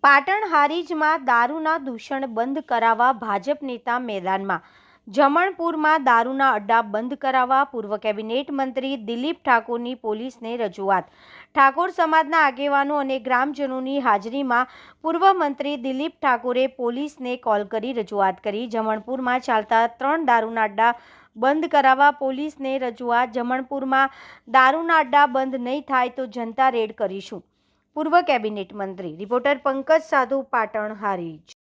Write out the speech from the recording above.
પાટણ હારીજમાં દારૂના દૂષણ બંધ કરાવવા ભાજપ નેતા મેદાનમાં। જમણપુરમાં દારૂના અડ્ડા બંધ કરાવવા પૂર્વ કેબિનેટ મંત્રી દિલીપ ઠાકોરની પોલીસને રજૂઆત। ઠાકોર સમાજના આગેવાનો અને ગ્રામજનોની હાજરીમાં પૂર્વ મંત્રી દિલીપ ઠાકોરે પોલીસને કોલ કરી રજૂઆત કરી। જમણપુરમાં ચાલતા 3 દારૂના અડ્ડા બંધ કરાવવા પોલીસને રજૂઆત। જમણપુરમાં દારૂના અડ્ડા બંધ નહીં થાય તો જનતા રેડ કરીશું। પૂર્વ કેબિનેટ મંત્રી રિપોર્ટર પંકજ સાધુ, પાટણ હારીજ।